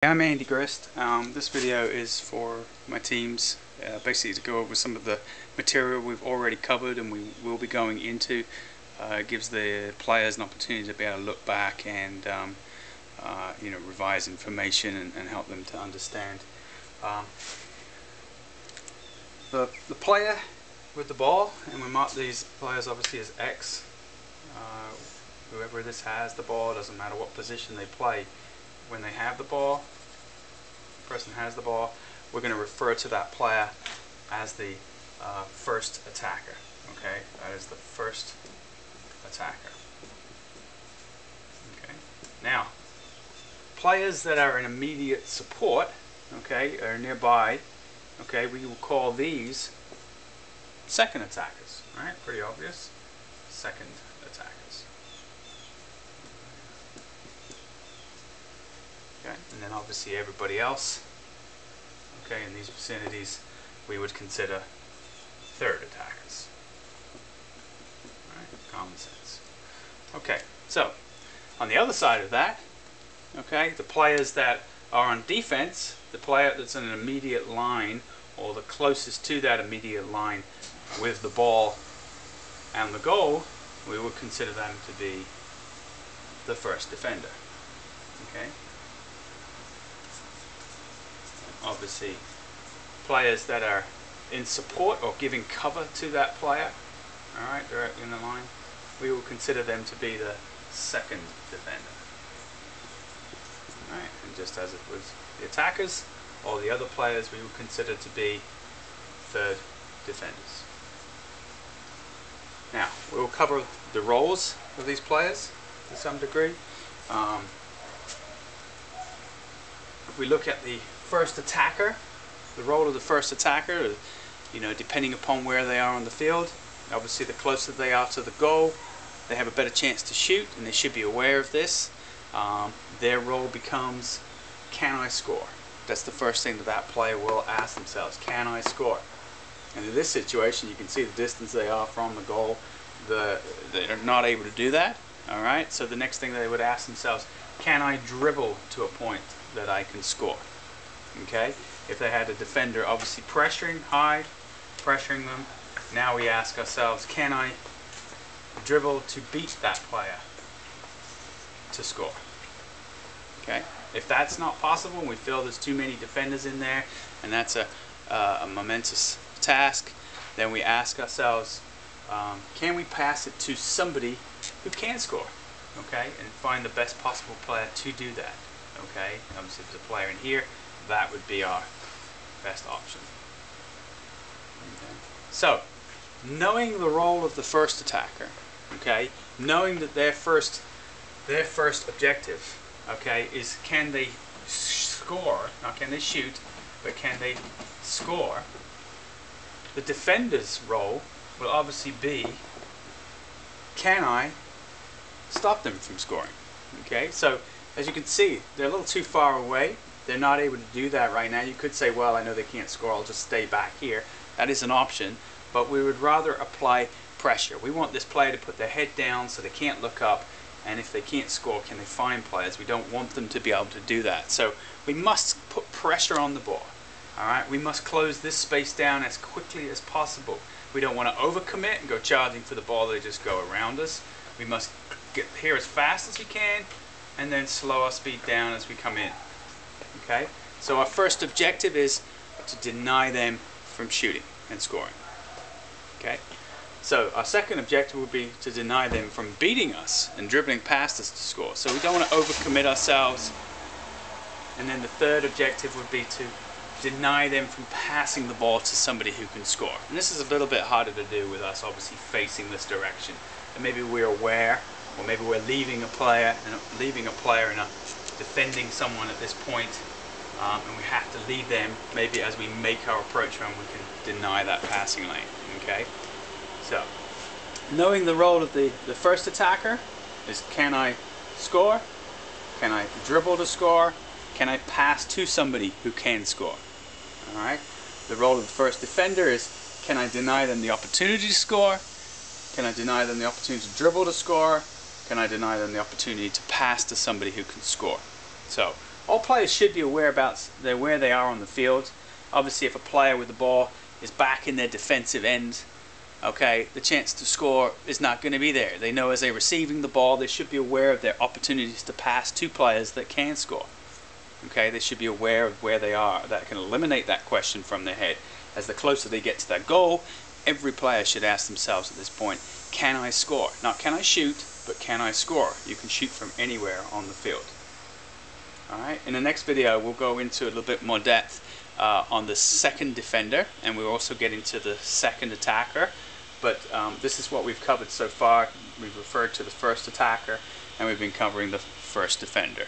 I'm Andy Grist. This video is for my teams, basically to go over some of the material we've already covered and we will be going into. It gives the players an opportunity to be able to look back and revise information and help them to understand. The player with the ball, and we mark these players obviously as X. Whoever this has the ball, doesn't matter what position they play. When they have the ball, the person has the ball, we're going to refer to that player as the first attacker. Okay, that is the first attacker. Okay, now players that are in immediate support, okay, are nearby, okay, we will call these second attackers. All right, pretty obvious. Second attackers. Okay, and then obviously everybody else, okay, in these vicinities we would consider third attackers. All right, common sense. Okay, so on the other side of that, okay, the players that are on defense, the player that's in an immediate line or the closest to that immediate line with the ball and the goal, we would consider them to be the first defender. Okay. Obviously, players that are in support or giving cover to that player, all right, directly in the line, we will consider them to be the second defender. All right, and just as it was the attackers, all the other players we will consider to be third defenders. Now, we will cover the roles of these players to some degree. If we look at the first attacker, the role of the first attacker, depending upon where they are on the field, obviously the closer they are to the goal, they have a better chance to shoot, and they should be aware of this. Their role becomes, can I score? That's the first thing that player will ask themselves, can I score? And in this situation, you can see the distance they are from the goal. They're not able to do that. All right. So the next thing they would ask themselves, can I dribble to a point that I can score? Okay. If they had a defender obviously pressuring high, pressuring them, now we ask ourselves, can I dribble to beat that player to score? Okay. If that's not possible, and we feel there's too many defenders in there, and that's a momentous task, then we ask ourselves, can we pass it to somebody who can score? Okay, and find the best possible player to do that. Okay, obviously if there's a player in here, that would be our best option. Okay. So, knowing the role of the first attacker, okay, knowing that their first objective, okay, is can they score, not can they shoot, but can they score. The defender's role will obviously be, can I stop them from scoring? Okay, so as you can see, they're a little too far away. They're not able to do that right now. You could say, well, I know they can't score, I'll just stay back here. That is an option, but we would rather apply pressure. We want this player to put their head down so they can't look up, and if they can't score, can they find players? We don't want them to be able to do that. So we must put pressure on the ball. All right, we must close this space down as quickly as possible. We don't want to overcommit and go charging for the ball. They just go around us. We must get here as fast as we can and then slow our speed down as we come in. Okay, so our first objective is to deny them from shooting and scoring. Okay, so our second objective would be to deny them from beating us and dribbling past us to score. So we don't want to overcommit ourselves. And then the third objective would be to deny them from passing the ball to somebody who can score. And this is a little bit harder to do with us obviously facing this direction. And maybe we're aware, or maybe we're leaving a player and defending someone at this point, and we have to leave them. Maybe as we make our approach run, we can deny that passing lane. Okay, so knowing the role of the first attacker is, can I score? Can I dribble to score? Can I pass to somebody who can score? All right. The role of the first defender is, can I deny them the opportunity to score? Can I deny them the opportunity to dribble to score? Can I deny them the opportunity to pass to somebody who can score? So All players should be aware about where they are on the field. Obviously, if a player with the ball is back in their defensive end, okay, the chance to score is not going to be there. They know as they're receiving the ball, they should be aware of their opportunities to pass to players that can score. Okay, they should be aware of where they are. That can eliminate that question from their head. As the closer they get to that goal, every player should ask themselves at this point, can I score? Not can I shoot, but can I score? You can shoot from anywhere on the field. Alright, in the next video we'll go into a little bit more depth on the second defender, and we'll also get into the second attacker. But this is what we've covered so far. We've referred to the first attacker, and we've been covering the first defender.